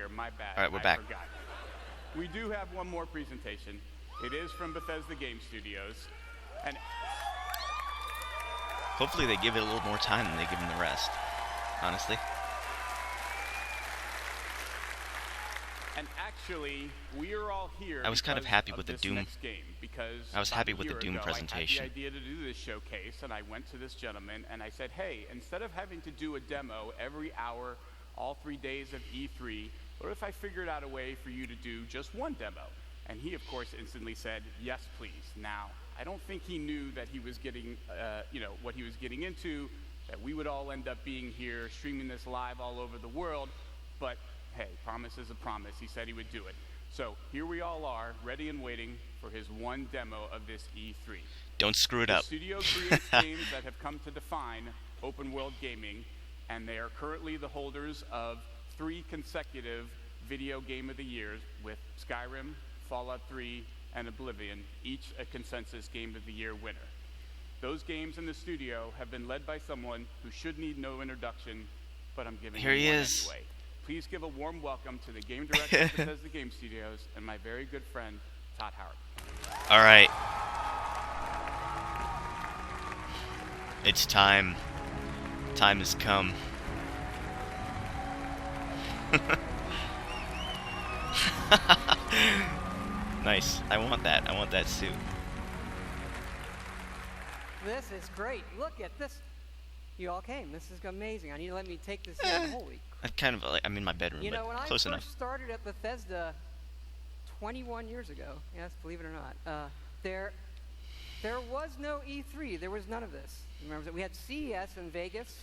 here. My bad. All right, we're back. I forgot. We do have one more presentation. It is from Bethesda Game Studios. And hopefully they give it a little more time than they give him the rest, honestly. And actually, we are all here. I was kind of happy with the Doom. Because I was happy with the Doom ago, presentation. I had the idea to do this showcase, and I went to this gentleman and I said, "Hey, instead of having to do a demo every hour, all 3 days of E3, what if I figured out a way for you to do just one demo?" And he, of course, instantly said, "Yes, please." Now, I don't think he knew that he was getting, what he was getting into, that we would all end up being here, streaming this live all over the world, but hey, promise is a promise. He said he would do it. So here we all are, ready and waiting for his one demo of this E3. Don't screw it up. The studio creates games that have come to define open world gaming, and they are currently the holders of 3 consecutive Video Game of the Years, with Skyrim, Fallout 3, and Oblivion, each a consensus Game of the Year winner. Those games in the studio have been led by someone who should need no introduction, but I'm giving Here him he one is. anyway. Please give a warm welcome to the game director of Bethesda Game Studios and my very good friend, Todd Howard. All right. It's time. Time has come. Nice. I want that. I want that suit. This is great. Look at this. You all came. This is amazing. I need to let me take this in. Holy I'm in my bedroom, You know, when but I close first enough. started at Bethesda 21 years ago, yes, believe it or not, there was no E3. There was none of this. Remember that we had CES in Vegas,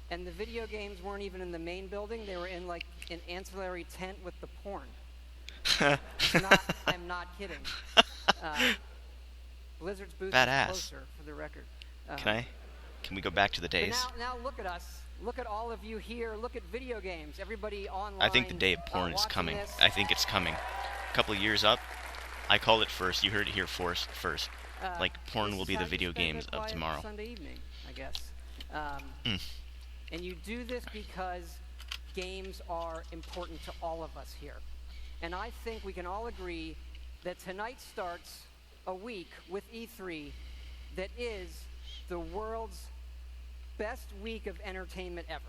and the video games weren't even in the main building. They were in like an ancillary tent with the porn. I'm not kidding. Blizzard's booth is closer, for the record. Can we go back to the days? Now look at us. Look at all of you here. Look at video games. Everybody online. I think the day of porn is coming. this. I think it's coming. A couple of years up. I called it first. You heard it here first. Like, porn This will is be how the you video spend games a of quiet tomorrow. Sunday evening, I guess. And you do this because games are important to all of us here. And I think we can all agree that tonight starts a week with E3 that is the world's best week of entertainment ever.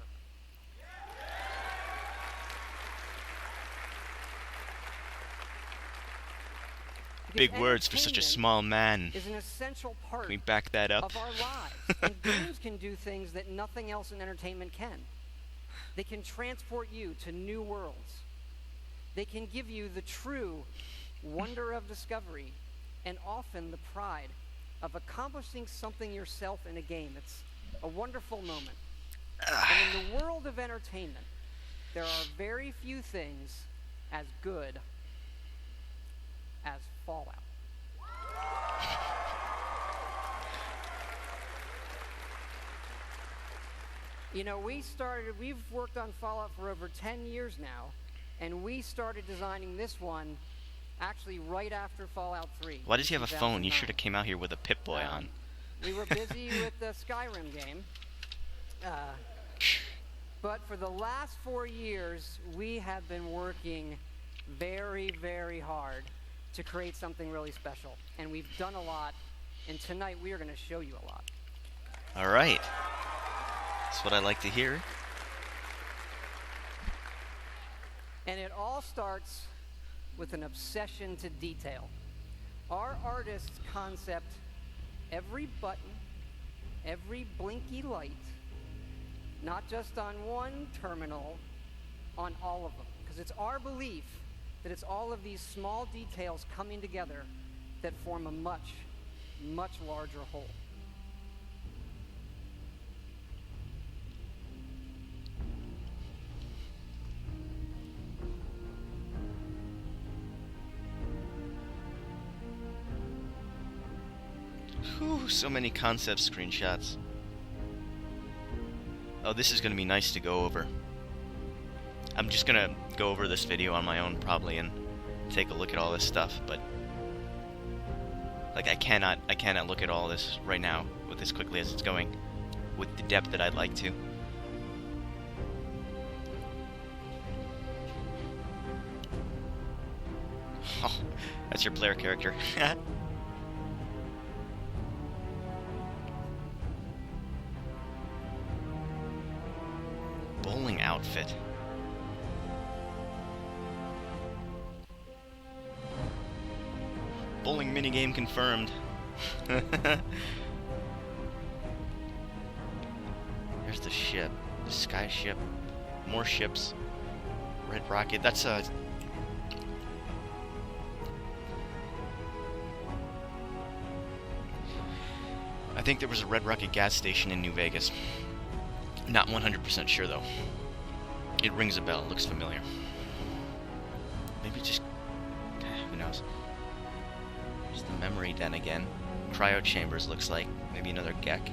Big words for such a small man. Is an essential part Can we back that up? of our lives. And games can do things that nothing else in entertainment can. They can transport you to new worlds. They can give you the true wonder of discovery and often the pride of accomplishing something yourself in a game. It's a wonderful moment. And in the world of entertainment, there are very few things as good as Fallout. You know, we've worked on Fallout for over 10 years now, and we started designing this one actually right after Fallout 3. Why does he have a phone? You 2009. should have came out here with a Pip-Boy on. We were busy with the Skyrim game. But for the last 4 years, we have been working very, very hard to create something really special. And we've done a lot, and tonight we are going to show you a lot. All right. That's what I like to hear. And it all starts with an obsession to detail. Our artists concept every button, every blinky light, not just on one terminal, on all of them. Because it's our belief that it's all of these small details coming together that form a much, much larger whole. Whew, so many concept screenshots. Oh, this is going to be nice to go over. I'm just going to go over this video on my own probably and take a look at all this stuff, but like I cannot look at all this right now with as quickly as it's going with the depth that I'd like to. Oh, that's your player character. Bowling outfit. Bowling minigame confirmed. There's the ship. The sky ship. More ships. Red Rocket. That's a... I think there was a Red Rocket gas station in New Vegas. Not 100% sure though. It rings a bell. It looks familiar. Maybe just... who knows. There's the memory den again. Cryo chambers looks like. Maybe another Gek.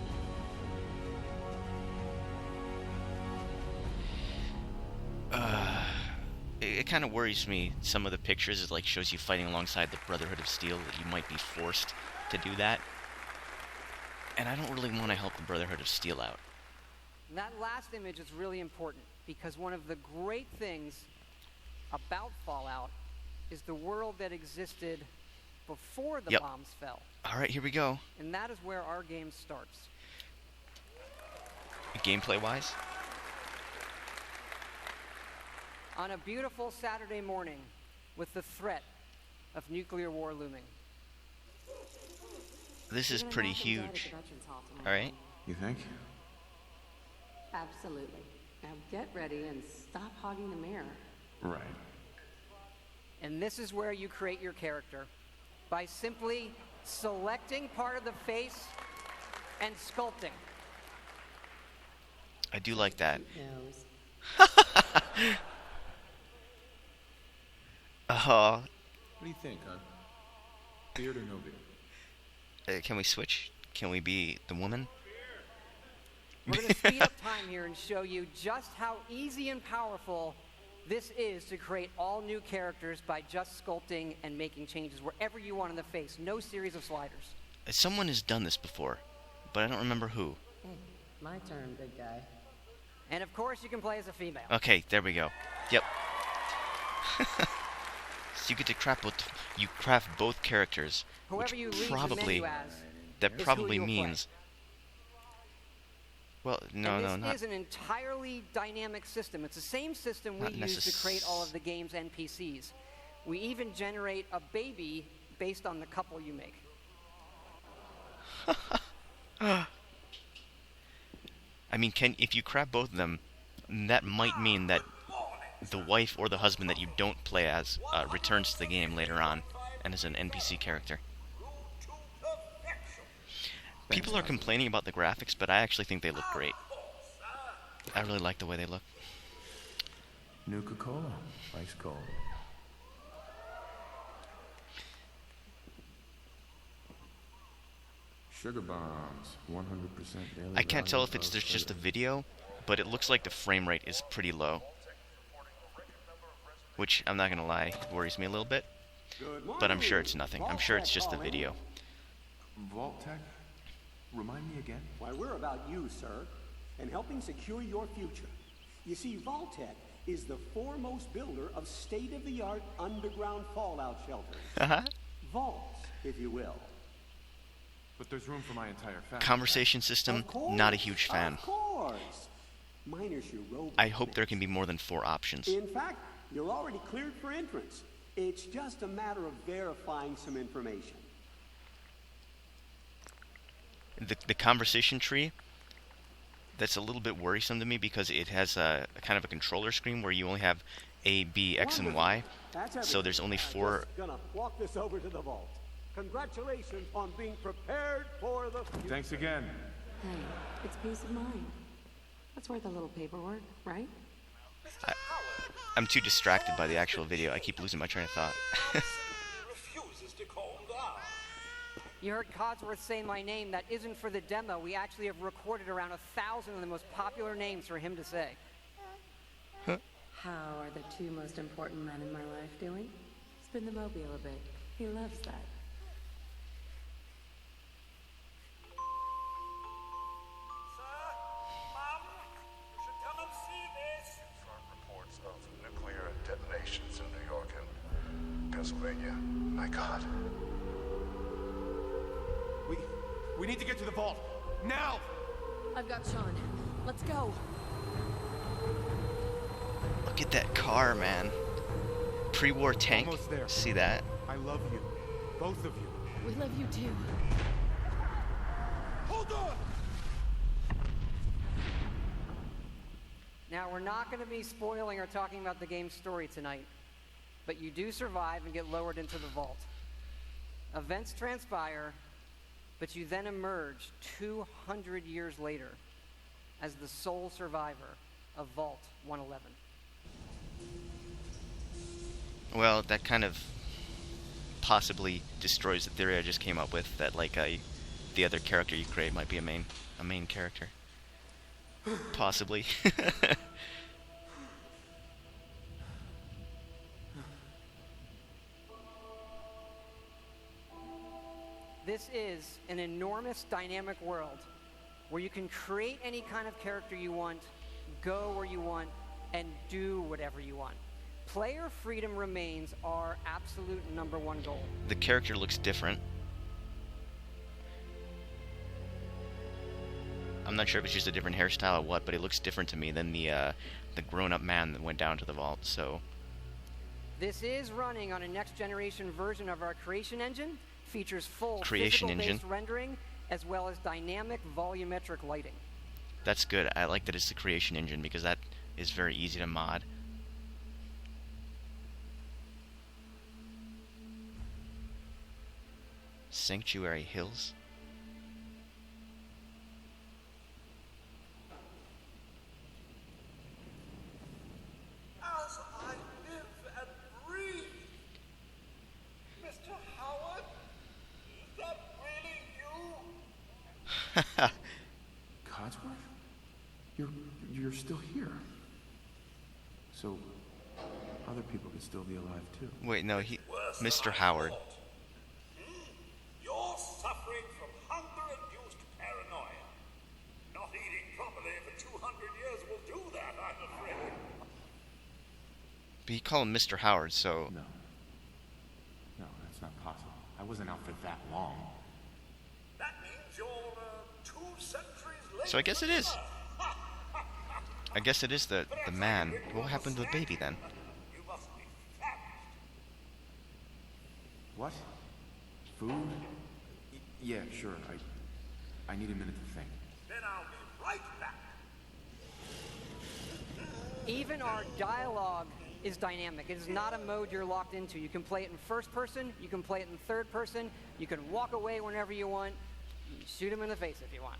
It kind of worries me. Some of the pictures, it like shows you fighting alongside the Brotherhood of Steel, that you might be forced to do that. And I don't really want to help the Brotherhood of Steel out. That last image is really important because one of the great things about Fallout is the world that existed before the bombs fell. All right, here we go. And that is where our game starts. Gameplay-wise? On a beautiful Saturday morning with the threat of nuclear war looming. This is pretty huge. All right? You think? Absolutely. Now get ready and stop hogging the mirror. Right. And this is where you create your character by simply selecting part of the face and sculpting. I do like that. Nose. What do you think, huh? Beard or no beard? Can we switch? Can we be the woman? We're going to speed up time here and show you just how easy and powerful this is to create all new characters by just sculpting and making changes wherever you want in the face. No series of sliders. Someone has done this before, but I don't remember who. My turn, big guy. And of course, you can play as a female. Okay, there we go. Yep. So you get to craft both characters, Whoever you which leave the probably menu as that is probably who you'll means. Well, no, and no, this not is an entirely dynamic system. It's the same system we Not use to create all of the game's NPCs. We even generate a baby based on the couple you make. I mean, if you craft both of them, that might mean that the wife or the husband that you don't play as returns to the game later on and is an NPC character. People are complaining about the graphics, but I actually think they look great. I really like the way they look. Nuka-Cola, ice cold. Sugar bombs, 100% daily. I can't tell if there's just a video, but it looks like the frame rate is pretty low. Which, I'm not gonna lie, worries me a little bit. But I'm sure it's nothing. I'm sure it's just the video. Vault Tech? Remind me again? Why, we're about you, sir, and helping secure your future. You see, Vault-Tec is the foremost builder of state-of-the-art underground fallout shelters. Vaults, if you will. But there's room for my entire family. Conversation system, not a huge fan. Of course. Minus your robot. I hope there can be more than 4 options. In fact, you're already cleared for entrance. It's just a matter of verifying some information. The conversation tree, that's a little bit worrisome to me because it has a kind of a controller screen where you only have A, B, X, and Y. So there's only 4. I'm gonna walk this over to the vault. Congratulations on being prepared for the future. Thanks again. Hey, it's peace of mind. That's worth a little paperwork, right? I'm too distracted by the actual video. I keep losing my train of thought. Refuses to calm down. You heard Codsworth say my name. That isn't for the demo. We actually have recorded around 1,000 of the most popular names for him to say. How are the 2 most important men in my life doing? Spin the mobile a bit. He loves that. Sir, Mom, you should come and see this. Confirmed reports of nuclear detonations in New York, and guess Pennsylvania. My God. We need to get to the vault. Now! I've got Sean. Let's go. Look at that car, man. Pre-war tank. Almost there. See that? I love you. Both of you. We love you too. Hold on! Now, we're not going to be spoiling or talking about the game's story tonight, but you do survive and get lowered into the vault. Events transpire, but you then emerge 200 years later as the sole survivor of Vault 111. Well, that kind of possibly destroys the theory I just came up with that like the other character you create might be a main character. Possibly. This is an enormous dynamic world where you can create any kind of character you want, go where you want, and do whatever you want. Player freedom remains our absolute #1 goal. The character looks different. I'm not sure if it's just a different hairstyle or what, but it looks different to me than the grown-up man that went down to the vault, so... This is running on a next-generation version of our creation engine, features full Creation engine. physical-based rendering, as well as dynamic volumetric lighting. That's good. I like that it's the creation engine because that is very easy to mod. Sanctuary Hills? As I live and breathe. Mr. Howard, is that really you? Codsworth? You're still here. So other people could still be alive too. Wait, no, he... Worse than Mr. I Howard. thought. You're suffering from hunger-induced paranoia. Not eating properly for 200 years will do that, I'm afraid. But you call him Mr. Howard, so... No, that's not possible. I wasn't out for that long. That means you're 2 centuries late. So I guess it is. I guess it is the man. What happened to the baby then? You must be famished. What? Food? Yeah, sure. I need a minute to think. Then I'll be right back. Even our dialogue is dynamic. It is not a mode you're locked into. You can play it in first person, you can play it in third person, you can walk away whenever you want, you can shoot him in the face if you want.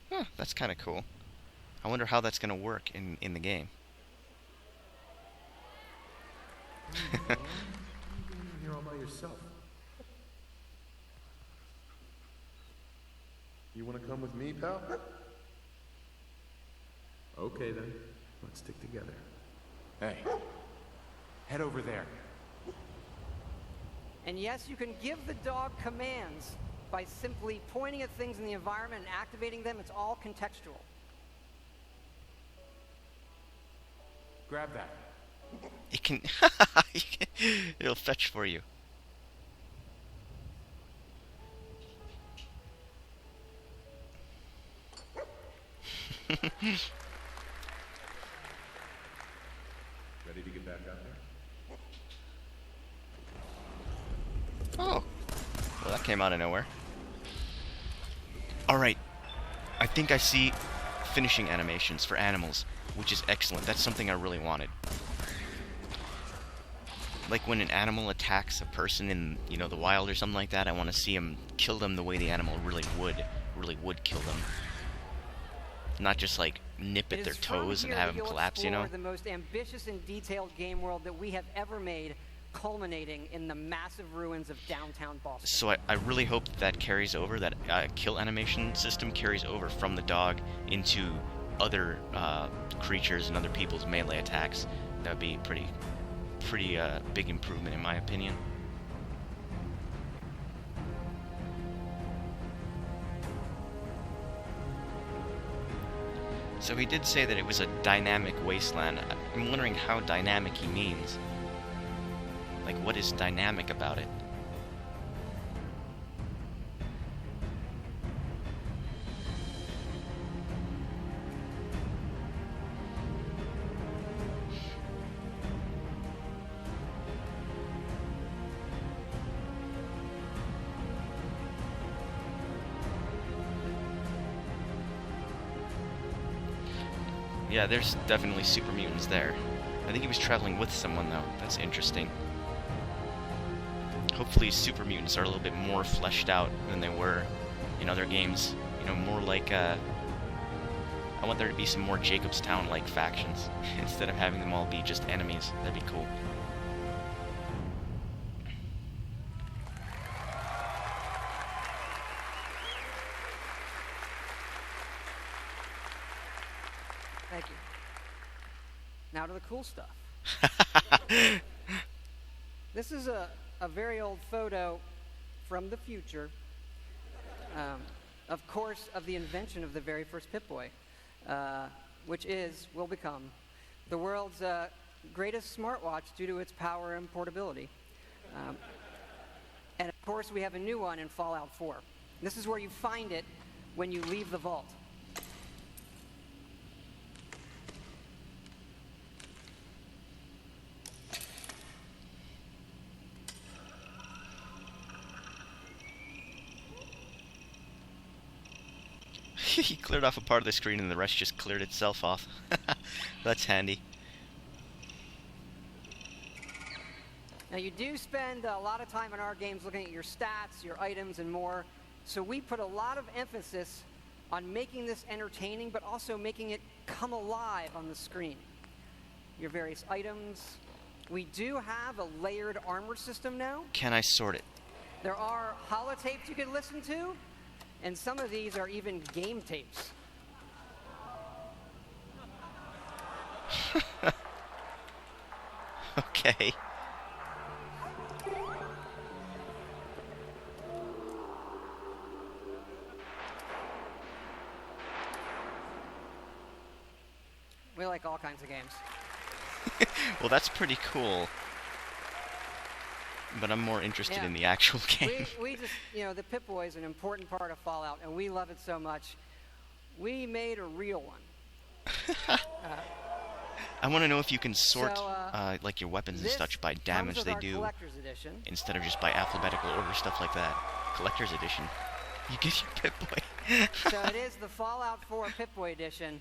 Huh, that's kind of cool. I wonder how that's going to work in the game. You're all by yourself. You want to come with me, pal? Okay then. Let's stick together. Hey, head over there. And yes, you can give the dog commands by simply pointing at things in the environment and activating them. It's all contextual. Grab that. It can... It'll fetch for you. Ready to get back out there? Oh. Well, that came out of nowhere. Alright. I think I see finishing animations for animals, which is excellent. That's something I really wanted. Like when an animal attacks a person in, you know, the wild or something like that, I want to see him kill them the way the animal really would kill them. Not just like nip at their toes and have them collapse, you know? The most ambitious and detailed game world that we have ever made, culminating in the massive ruins of downtown Boston. So I really hope that carries over, that kill animation system carries over from the dog into other creatures and other people's melee attacks. That would be pretty big improvement in my opinion. So he did say that it was a dynamic wasteland. I'm wondering how dynamic he means. Like, what is dynamic about it? Yeah, there's definitely super mutants there. I think he was traveling with someone, though. That's interesting. Hopefully super mutants are a little bit more fleshed out than they were in other games. You know, more like, I want there to be some more Jacobstown-like factions, instead of having them all be just enemies. That'd be cool. Thank you. Now to the cool stuff. This is a very old photo from the future, of course, of the invention of the very first Pip-Boy, which will become the world's greatest smartwatch due to its power and portability. And of course, we have a new one in Fallout 4. This is where you find it when you leave the vault. He cleared off a part of the screen and the rest just cleared itself off. That's handy. Now, you do spend a lot of time in our games looking at your stats, your items, and more. So we put a lot of emphasis on making this entertaining, but also making it come alive on the screen. Your various items. We do have a layered armor system now. Can I sort it? There are holotapes you can listen to, and some of these are even game tapes. Okay. We like all kinds of games. Well, that's pretty cool. But I'm more interested in the actual game. We just, the Pip-Boy is an important part of Fallout, and we love it so much. We made a real one. I want to know if you can sort, like, your weapons and such by damage they do, instead of just by alphabetical order, stuff like that. Collector's Edition. You get your Pip-Boy. So it is the Fallout 4 Pip-Boy Edition.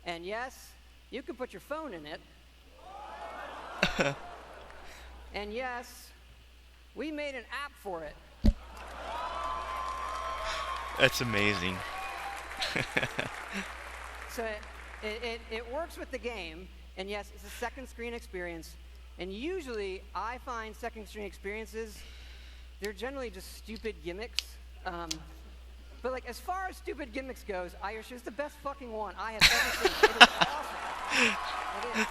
And yes, you can put your phone in it. And yes, we made an app for it. That's amazing. So it works with the game, and yes, it's a second screen experience. And usually, I find second screen experiences, they're generally just stupid gimmicks. But like, as far as stupid gimmicks goes, I assure it's the best fucking one I have ever seen. It is awesome. It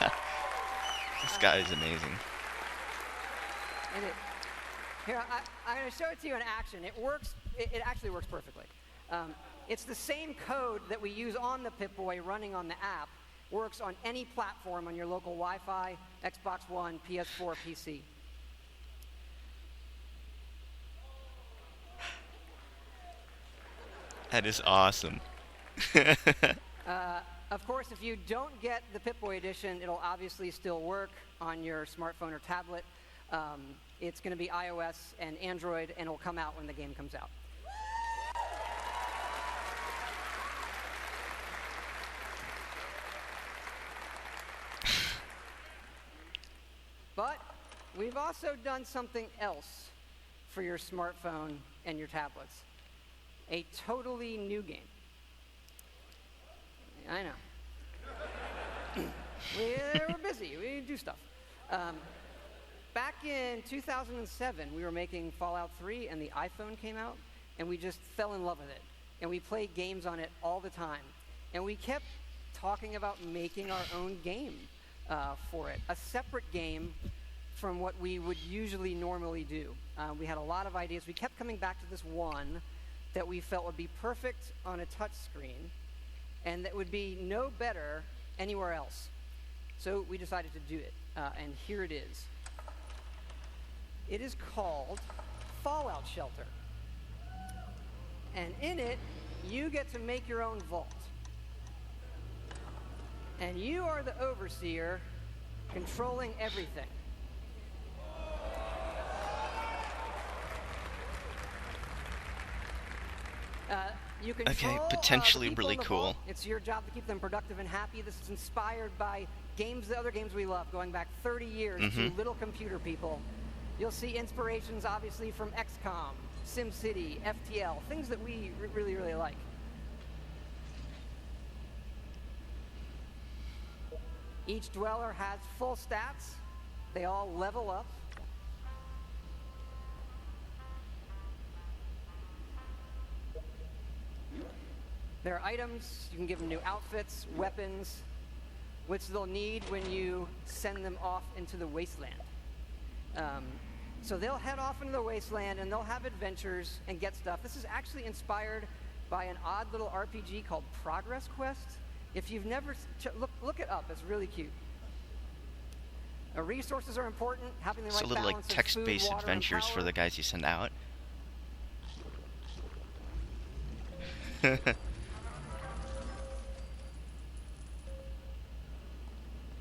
is. This guy is amazing. It is. Here, I'm going to show it to you in action. It works. It actually works perfectly. It's the same code that we use on the Pip-Boy running on the app. Works on any platform on your local Wi-Fi, Xbox One, PS4, PC. That is awesome. Of course, if you don't get the Pip-Boy edition, it'll obviously still work on your smartphone or tablet. It's going to be iOS and Android, and it'll come out when the game comes out. But we've also done something else for your smartphone and your tablets. A totally new game. I know. We're busy. We do stuff. Back in 2007, we were making Fallout 3, and the iPhone came out, and we just fell in love with it. And we played games on it all the time. And we kept talking about making our own game for it, a separate game from what we would usually normally do. We had a lot of ideas. We kept coming back to this one that we felt would be perfect on a touch screen, and that would be no better anywhere else. So we decided to do it, and here it is. It is called Fallout Shelter. And in it, you get to make your own vault. And you are the overseer, controlling everything. You control, potentially the people really in the cool. vault. It's your job to keep them productive and happy. This is inspired by the other games we love, going back 30 years to Little Computer People. You'll see inspirations, obviously, from XCOM, SimCity, FTL, things that we really, really like. Each dweller has full stats. They all level up. There are items, you can give them new outfits, weapons, which they'll need when you send them off into the wasteland. So they'll head off into the wasteland and they'll have adventures and get stuff. This is actually inspired by an odd little RPG called Progress Quest. If you've never, look it up, it's really cute. Resources are important, having the right So little like balance of text-based food, water, and adventures for power. the guys you send out.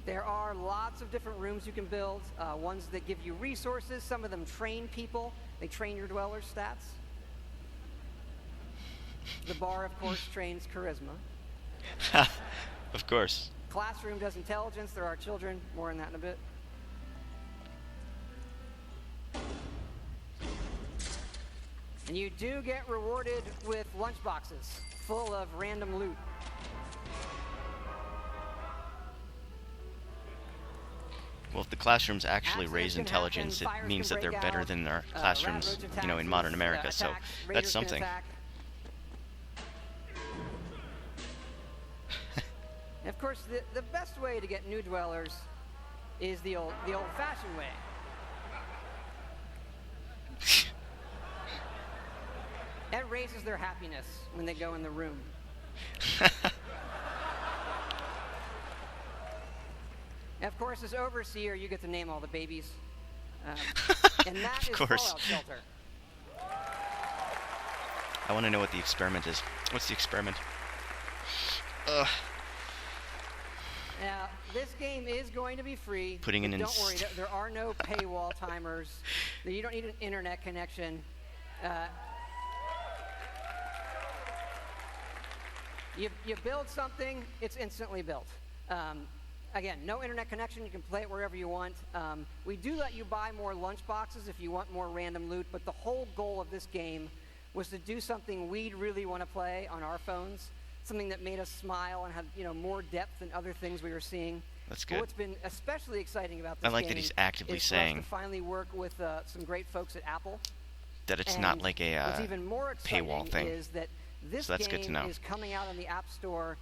There are lots of different rooms you can build, ones that give you resources. Some of them train people. They train your dwellers' stats. The bar, of course, trains charisma. Of course. Classroom does intelligence. There are children. More on that in a bit. And you do get rewarded with lunchboxes full of random loot. Well, if the classrooms actually Accidents raise can intelligence, happen, it fires means can that they're break better out, than our rat classrooms, roach you know, in modern America. attacks, So raiders that's can something. attack. And of course, the best way to get new dwellers is the old-fashioned way. That raises their happiness when they go in the room. And of course, as overseer, you get to name all the babies. And that Of is course. Fallout Shelter. I want to know what the experiment is. What's the experiment? Ugh. Now, this game is going to be free. Putting but in don't worry, there are no paywall timers. You don't need an internet connection. You build something, it's instantly built. Again, no internet connection. You can play it wherever you want. We do let you buy more lunch boxes if you want more random loot, but the whole goal of this game was to do something we'd really want to play on our phones, something that made us smile and had, more depth than other things we were seeing. That's But good. what's been especially exciting about this I like game that he's actively is for us saying to finally work with some great folks at Apple. that it's And not like what's a even more exciting paywall thing. is that this So that's good to game know. is coming out on the App Store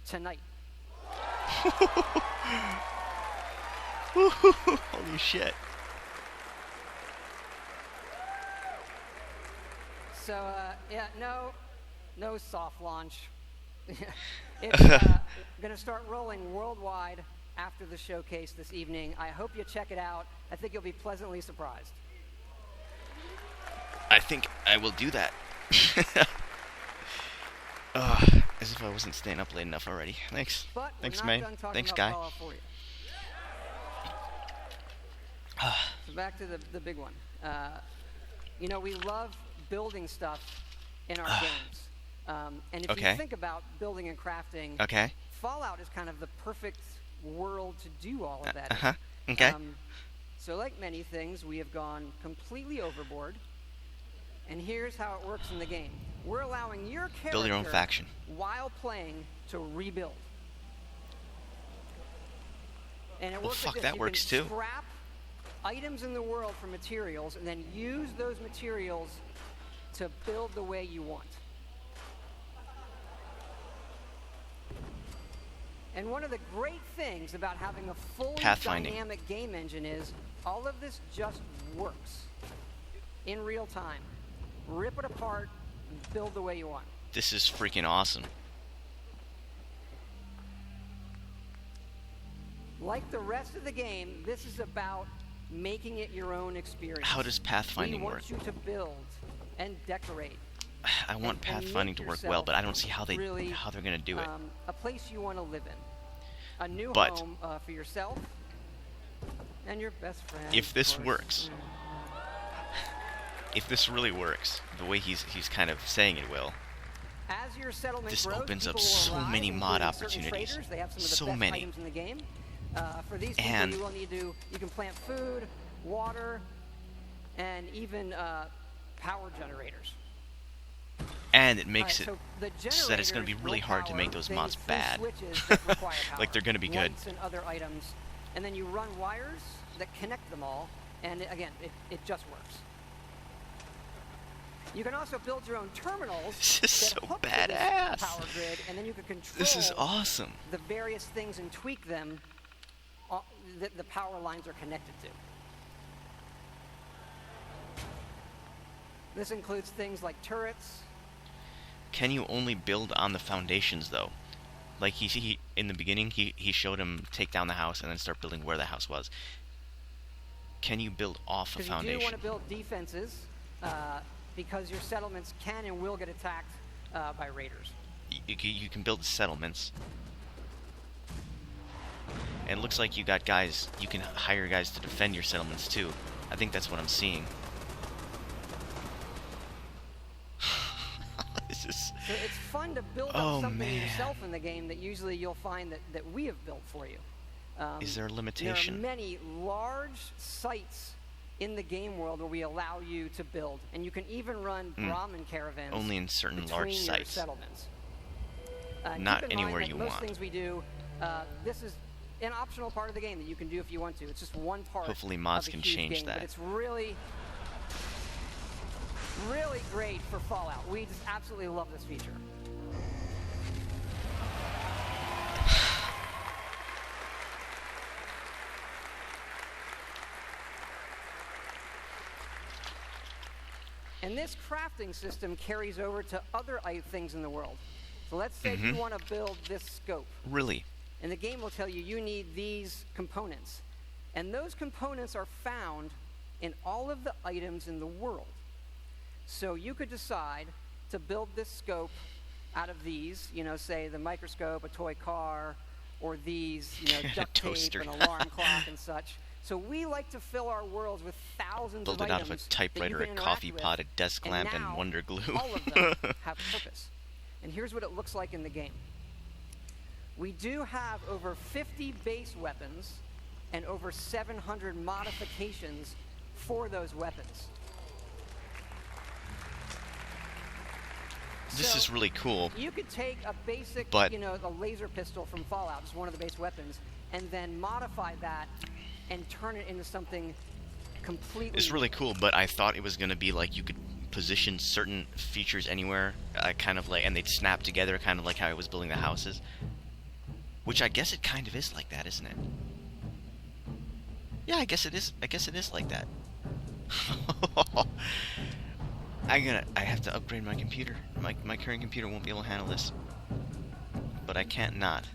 tonight. Holy shit. So, yeah, no soft launch. It's going to start rolling worldwide after the showcase this evening. I hope you check it out. I think you'll be pleasantly surprised. I think I will do that. As if I wasn't staying up late enough already. Thanks. But Thanks, we're May. not done talking Thanks, about Guy. Fallout 4 yet. So back to the big one. We love building stuff in our games. And if you think about building and crafting, Okay. Fallout is kind of the perfect world to do all of that. in. Okay. So like many things, we have gone completely overboard. And here's how it works in the game. We're allowing your character, Build your own faction. while playing, to rebuild. And it Well, works fuck, like this. that You works can too. scrap items in the world for materials and then use those materials to build the way you want. And one of the great things about having a fully Pathfinding. dynamic game engine is all of this just works in real time. Rip it apart and build the way you want. This is freaking awesome. Like the rest of the game, this is about making it your own experience. How does pathfinding we work? want you to build and decorate. I want and pathfinding to work well, but I don't see how they're gonna do it. A place you want to live in, a new But home for yourself and your best friend. if this of course. works, if this really works, the way he's kind of saying it will, As your settlement this grows, opens up people will so arrive, many mod including certain opportunities. traders. They have some of the So best many. items in the game. For these And people, you will need to. You can plant food, water, and even power generators. and it makes So the so that it's going to be generators really will hard to power make those things mods through bad. switches that require power, Like they're going to be good. lights and other items, and then you run wires that connect them all, and again, it just works. You can also build your own terminals. This is that so hook to this badass. power grid, and then you can control This is awesome. the various things and tweak them that the power lines are connected to. This includes things like turrets. Can you only build on the foundations though? Like he in the beginning he showed him take down the house and then start building where the house was. Can you build off a Because you foundation? do want to build defenses, because your settlements can and will get attacked by raiders. You can build settlements. And it looks like you got guys, you can hire guys to defend your settlements too. I think that's what I'm seeing. This is... So it's fun to build Oh, up something man. yourself in the game that usually you'll find that we have built for you. Is there a There limitation? are many large sites in the game world where we allow you to build, and you can even run Brahmin caravans Only in certain between large your sites. settlements. Not keep in anywhere mind that you most want. things we do, this is an optional part of the game that you can do if you want to. It's just one part. Hopefully mods of a can huge change game, that. But it's really, really great for Fallout. We just absolutely love this feature. And this crafting system carries over to other things in the world. So let's say you want to build this scope. Really? And the game will tell you you need these components. And those components are found in all of the items in the world. So you could decide to build this scope out of these, say the microscope, a toy car, or these, duct tape, Toaster. an alarm clock and such. So we like to fill our worlds with thousands Build of it items out of a typewriter, that you can a coffee interact pot, with, a desk lamp, and now Wonder Glue. all of them have purpose. And here's what it looks like in the game. We do have over 50 base weapons and over 700 modifications for those weapons. This So is really cool. You could take a basic, But- a laser pistol from Fallout, it's one of the base weapons, and then modify that and turn it into something completely. It's really cool, but I thought it was going to be like you could position certain features anywhere, kind of like, and they'd snap together, kind of like how I was building the houses. Which I guess it kind of is like that, isn't it? Yeah, I guess it is. I guess it is like that. I have to upgrade my computer. My current computer won't be able to handle this. But I can't not.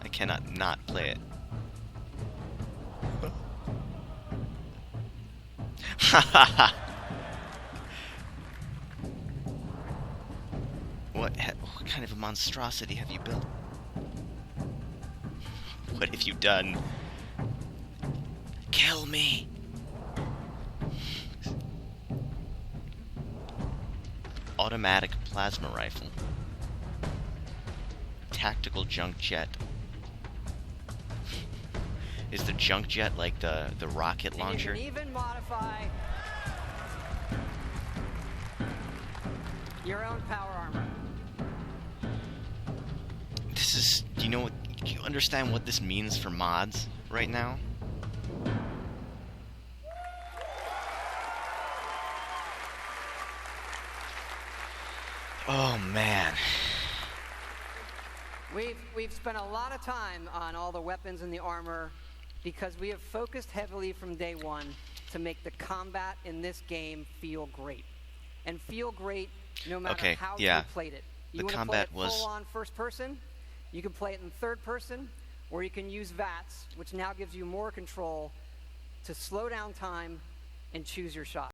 I cannot not play it. What kind of a monstrosity have you built? What have you done? Kill me! Automatic plasma rifle. Tactical junk jet. Is the junk jet like the rocket launcher? And you can even modify your own power armor. This is, do you understand what this means for mods right now? Oh man. We've spent a lot of time on all the weapons and the armor because we have focused heavily from day one to make the combat in this game feel great. And feel great no matter how you played it. You The want to play combat it was full on first person, you can play it in third person, or you can use VATS, which now gives you more control to slow down time and choose your shot.